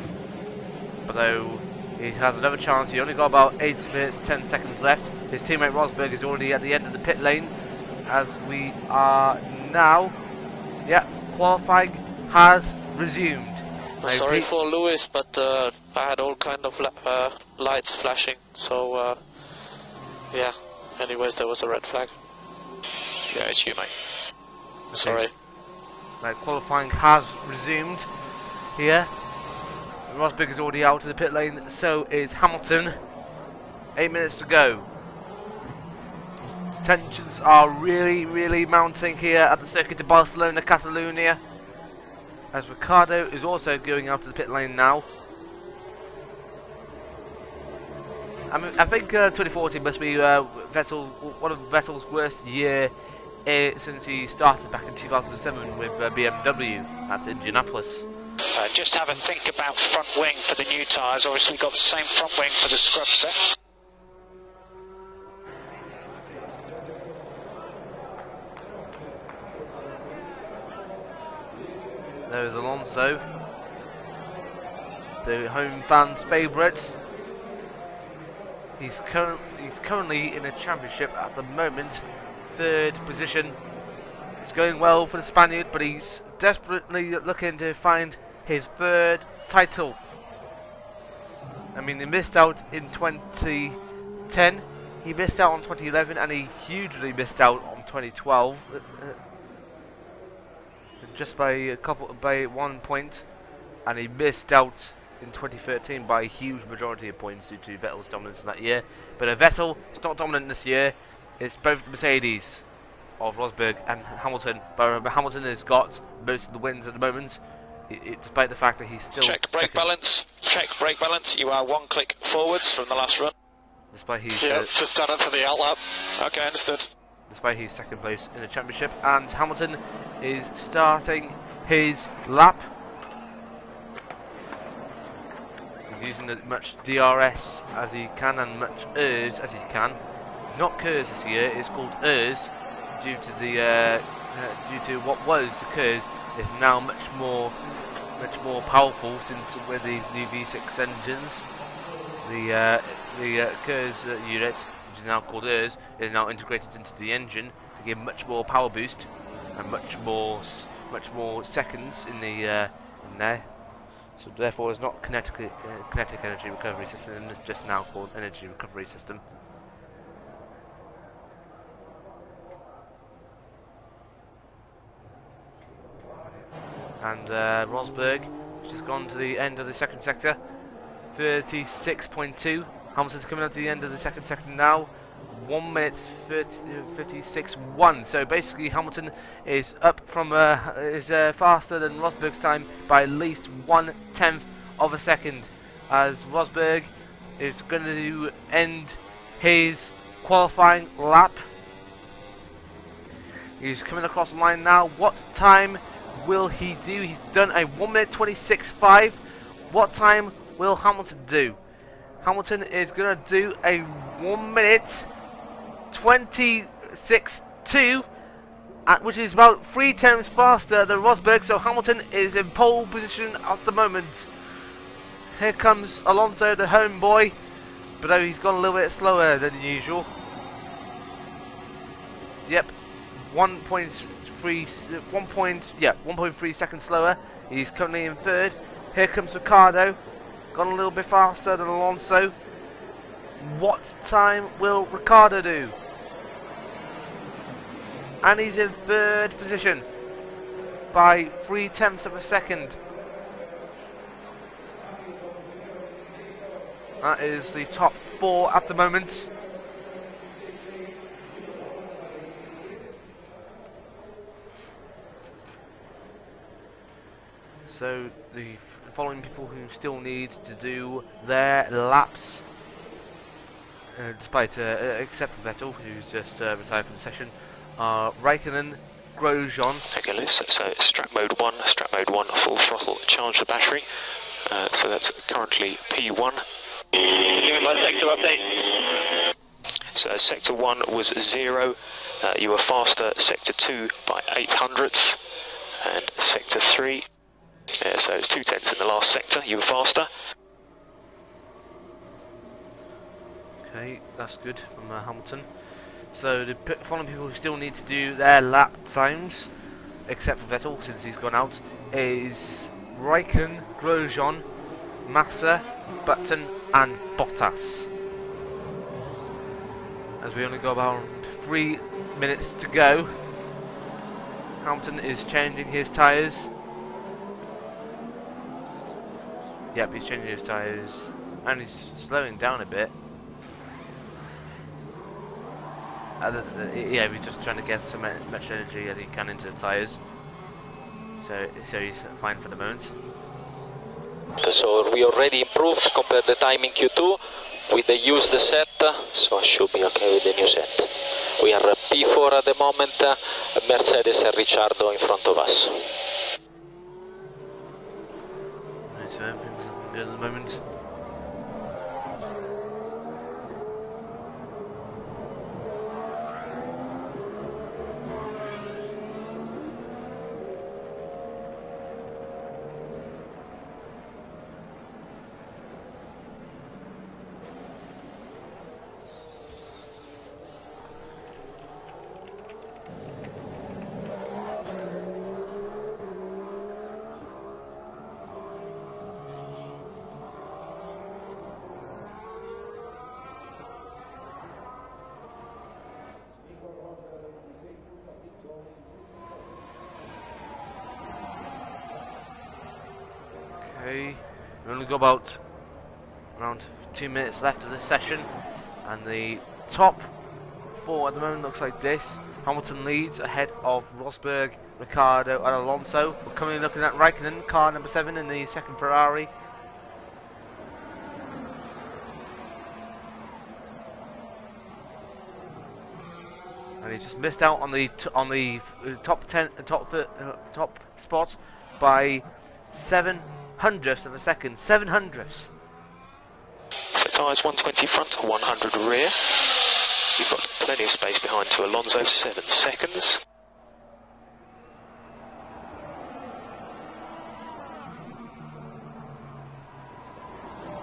But though he has another chance, he only got about 8 minutes 10 seconds left. His teammate Rosberg is already at the end of the pit lane. As we are now, yeah, qualifying has resumed. I'm sorry for Lewis, but I had all kind of lights flashing, so yeah. Anyways, there was a red flag. Yeah, it's you, mate. Okay. Sorry. Right, qualifying has resumed here. Rosberg is already out of the pit lane, so is Hamilton. 8 minutes to go. Tensions are really mounting here at the circuit of Barcelona-Cataluyna, as Ricciardo is also going out to the pit lane now. I mean, I think 2014 must be one of Vettel's worst year since he started back in 2007 with BMW at Indianapolis. Just have a think about front wing for the new tyres. Obviously got the same front wing for the scrub set. There's Alonso, the home fans' favourites. He's currently in the championship at the moment, 3rd position. It's going well for the Spaniard, but he's desperately looking to find his 3rd title. I mean, he missed out in 2010, he missed out on 2011, and he hugely missed out on 2012. Just by 1 point, and he missed out in 2013 by a huge majority of points due to Vettel's dominance in that year. But Vettel is not dominant this year. It's both the Mercedes of Rosberg and Hamilton. But Hamilton has got most of the wins at the moment, despite the fact that he's still check brake balance. Check brake balance. You are 1 click forwards from the last run. Despite he's just done it for the outlap. Okay, understood. Despite his 2nd place in the championship, and Hamilton is starting his lap. He's using as much DRS as he can and much ERS as he can. It's not KERS this year; it's called ERS due to the due to what was the KERS is now much more powerful since with these new V6 engines. The KERS unit, which is now called ERS, is now integrated into the engine to give much more power boost and much more seconds in the in there. So therefore, it's not kinetic energy recovery system. It's just now called energy recovery system. And Rosberg, which has gone to the end of the 2nd sector, 36.2. Hamilton's coming up to the end of the 2nd sector now. 1 minute 56.1. So basically, Hamilton is up from faster than Rosberg's time by at least 1/10 of a second, as Rosberg is going to end his qualifying lap. He's coming across the line now. What time will he do? He's done a 1 minute 26.5. What time will Hamilton do? Hamilton is going to do a 1 minute 26.2, which is about 3 times faster than Rosberg. So Hamilton is in pole position at the moment. Here comes Alonso, the homeboy, but though he's gone a little bit slower than usual. Yep, 1.3 seconds slower. He's currently in 3rd. Here comes Ricciardo, gone a little bit faster than Alonso. What time will Ricciardo do? And he's in 3rd position by 0.3 of a second. That is the top 4 at the moment. So the following people who still need to do their laps, despite except for Vettel, who's just retired from the session, are Raikkonen, Grosjean. Okay, loose. So strap mode 1, full throttle, charge the battery. So that's currently P1. Give me my sector update. So sector 1 was 0. You were faster sector 2 by 0.08, and sector 3. So it's 0.2 in the last sector. You were faster. Okay, that's good from Hamilton. So the following people who still need to do their lap times, except for Vettel since he's gone out, is Raikkonen, Grosjean, Massa, Button and Bottas. As we only got about 3 minutes to go, Hamilton is changing his tyres. Yep, he's changing his tyres and he's slowing down a bit. Yeah, we're just trying to get so much energy as he can into the tyres. So he's fine for the moment. So we already improved compared to the time in Q2. with the used set, so I should be okay with the new set. We are P4 at the moment, Mercedes and Ricciardo in front of us. Right, so everything's looking good at the moment. Okay, we've only got about around 2 minutes left of this session, and the top 4 at the moment looks like this. Hamilton leads ahead of Rosberg, Ricciardo and Alonso. We're currently looking at Raikkonen, car number 7 in the second Ferrari. And he's just missed out on the top spot by 7/100ths of a second. 7/100ths. So tyres 120 front, 100 rear. You've got plenty of space behind to Alonso, 7 seconds.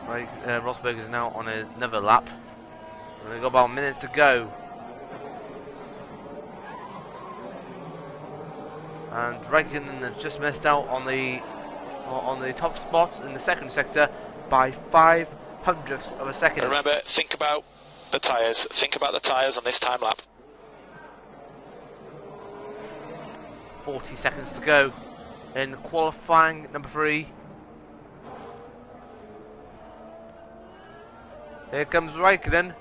Right, Rosberg is now on another lap. We've got about a minute to go. And Raikkonen has just missed out on the top spot in the second sector by 5/100ths of a second. Remember, think about the tyres. Think about the tyres on this time lap. 40 seconds to go in qualifying number 3. Here comes Raikkonen.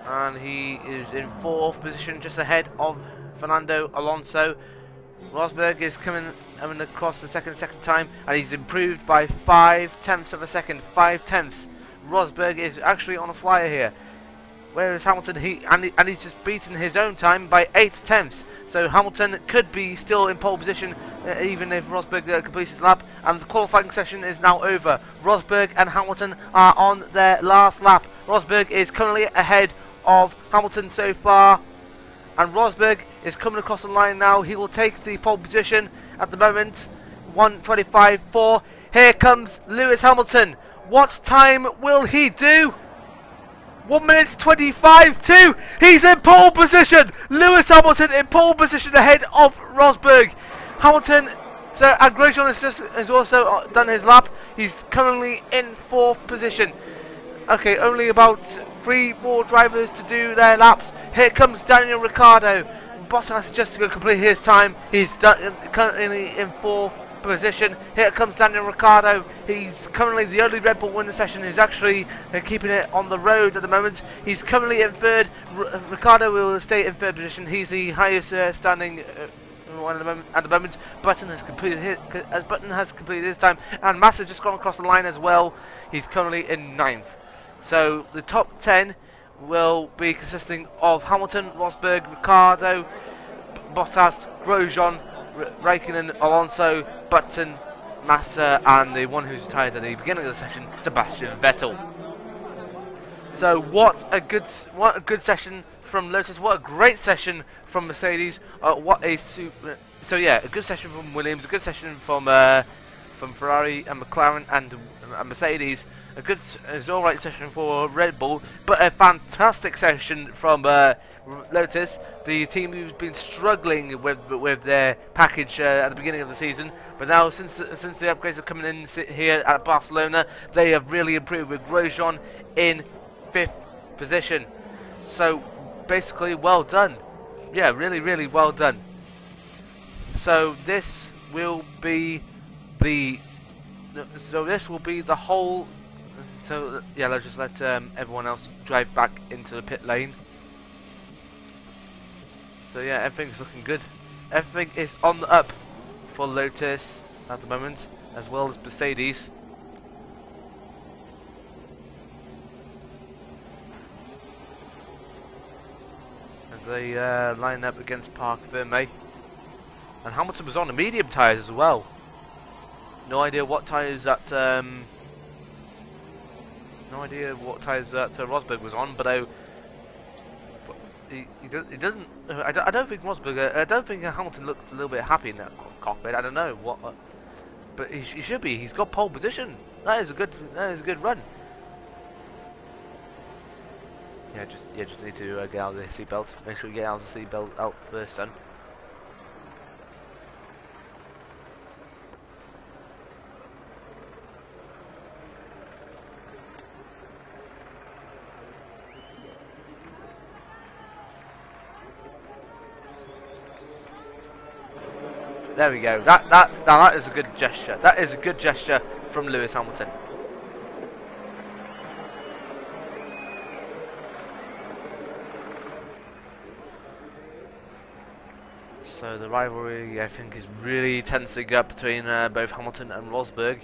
And he is in 4th position, just ahead of Fernando Alonso. Rosberg is coming across the second time, and he's improved by 5/10ths of a second. 5/10ths. Rosberg is actually on a flyer here. Whereas Hamilton, he's just beaten his own time by 8/10ths. So Hamilton could be still in pole position even if Rosberg completes his lap. And the qualifying session is now over. Rosberg and Hamilton are on their last lap. Rosberg is currently ahead of Hamilton so far, and Rosberg is coming across the line now. He will take the pole position at the moment. 1:25.4. Here comes Lewis Hamilton. What time will he do? 1:25.2. He's in pole position. Lewis Hamilton in pole position ahead of Rosberg. Hamilton, and Grosjean has also done his lap. He's currently in 4th position. Okay, only about 3 more drivers to do their laps. Here comes Daniel Ricciardo. Bottas just to complete his time. He's currently in 4th position. Here comes Daniel Ricciardo. He's currently the only Red Bull winner session who's actually keeping it on the road at the moment. He's currently in 3rd. Ricciardo will stay in 3rd position. He's the highest standing one at the moment. Button has completed his time, and Massa has just gone across the line as well. He's currently in 9th. So the top 10 will be consisting of Hamilton, Rosberg, Ricciardo, Bottas, Grosjean, Raikkonen, Alonso, Button, Massa, and the one who's retired at the beginning of the session, Sebastian Vettel. So what a good session from Lotus. What a great session from Mercedes. So yeah, a good session from Williams. A good session from Ferrari and McLaren and Mercedes. A good, it's all right session for Red Bull, but a fantastic session from Lotus, the team who's been struggling with their package at the beginning of the season. But now, since the upgrades are coming in here at Barcelona, they have really improved, with Grosjean in 5th position. So basically, well done. Yeah, really well done. So this will be the whole. So yeah, let's just let everyone else drive back into the pit lane. So yeah, everything's looking good. Everything is on the up for Lotus at the moment. as well as Mercedes. As they line up against Park Ferme. And Hamilton was on the medium tyres as well. No idea what tyres that Rosberg was on, but he doesn't. I don't think Rosberg. I don't think Hamilton looked a little bit happy in that cockpit. I don't know what, but he should be. He's got pole position. That is a good run. Yeah, just need to get out of the seatbelt. Make sure you get out of the seatbelt out first, son. There we go. That is a good gesture. That is a good gesture from Lewis Hamilton. So the rivalry, I think, is really tensing up between both Hamilton and Rosberg.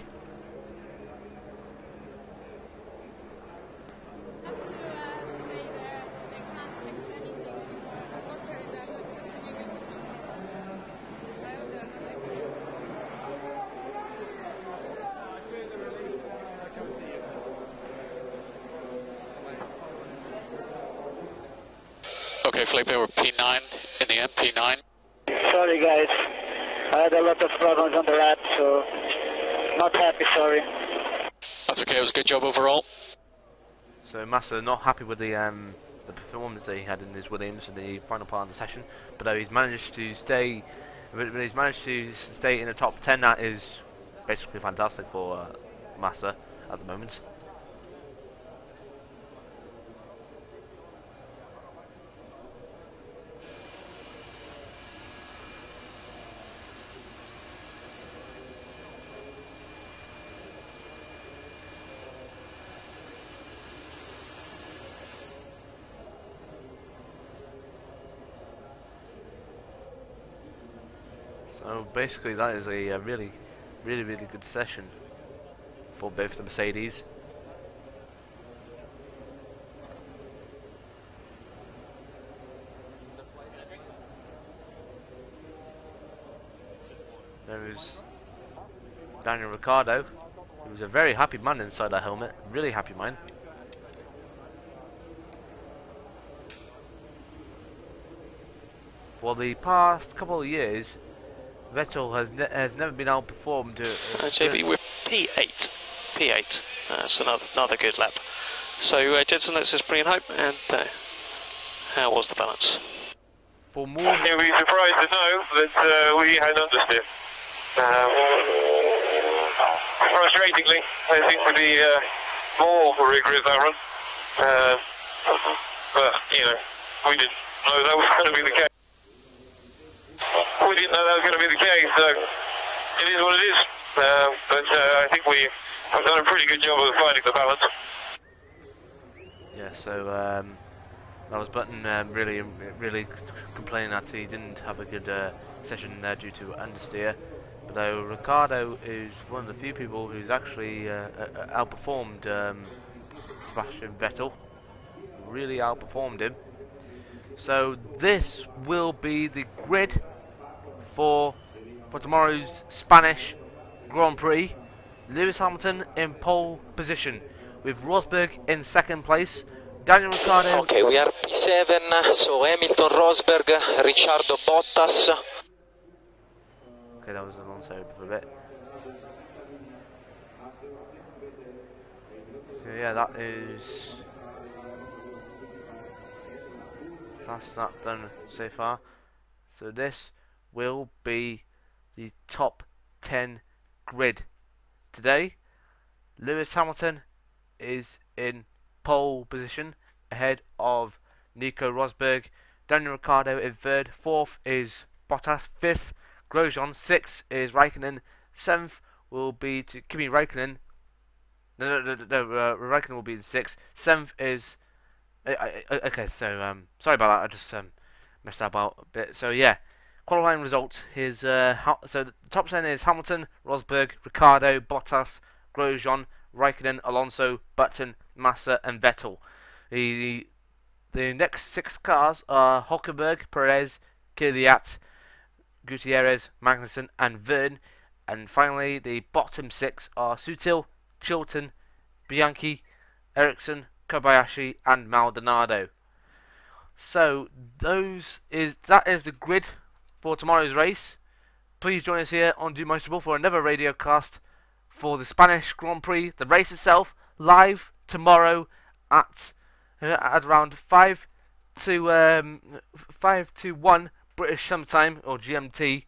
Okay, Felipe, we're P9 in the MP9. Sorry guys, I had a lot of problems on the lap, so not happy, sorry. That's okay, it was a good job overall. So Massa not happy with the performance that he had in his Williams in the final part of the session, but he's managed to stay. He's managed to stay in the top 10. That is basically fantastic for Massa at the moment. So basically that is a really good session for both the Mercedes. There is Daniel Ricciardo, who was a very happy man inside that helmet, really happy man. For the past couple of years, Vettel has never been outperformed. JB, we're P8. So another good lap. So, Jensen, let's just bring it home. And how was the balance? For more, You'll be surprised to know that we had understeer. Frustratingly, there seems to be more rigorous that run. But you know, we didn't know that was going to be the case. We didn't know that was going to be the case, so it is what it is. But I think we have done a pretty good job of finding the balance. yeah, so that was Button really complaining that he didn't have a good session due to understeer. But though Ricciardo is one of the few people who's actually outperformed Sebastian Vettel, really outperformed him. So this will be the grid for tomorrow's Spanish Grand Prix. Lewis Hamilton in pole position, with Rosberg in second place. Daniel Ricciardo. Okay, we are P7, so Hamilton, Rosberg, Ricciardo, Bottas. Okay, that was Alonso for a bit. So yeah, that is. That's not done so far. So this will be the top 10 grid. Today, Lewis Hamilton is in pole position ahead of Nico Rosberg. Daniel Ricciardo in third. Fourth is Bottas. Fifth, Grosjean. Sixth is Raikkonen. Seventh will be to Kimi Raikkonen. No, Raikkonen will be in sixth. Seventh is. Okay, so sorry about that. I just messed up out a bit. So yeah, qualifying result is so the top 10 is Hamilton, Rosberg, Ricciardo, Bottas, Grosjean, Raikkonen, Alonso, Button, Massa, and Vettel. The next 6 cars are Hülkenberg, Perez, Kvyat, Gutierrez, Magnussen, and Verne. And finally, the bottom 6 are Sutil, Chilton, Bianchi, Ericsson, Kobayashi, and Maldonado. So that is the grid for tomorrow's race. Please join us here on Do Motorable for another radio cast for the Spanish Grand Prix, the race itself, live tomorrow at around 5 to 1 British Summertime or GMT.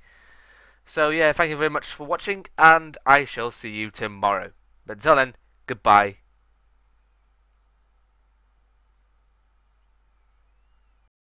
So yeah, thank you very much for watching, and I shall see you tomorrow. But until then, goodbye.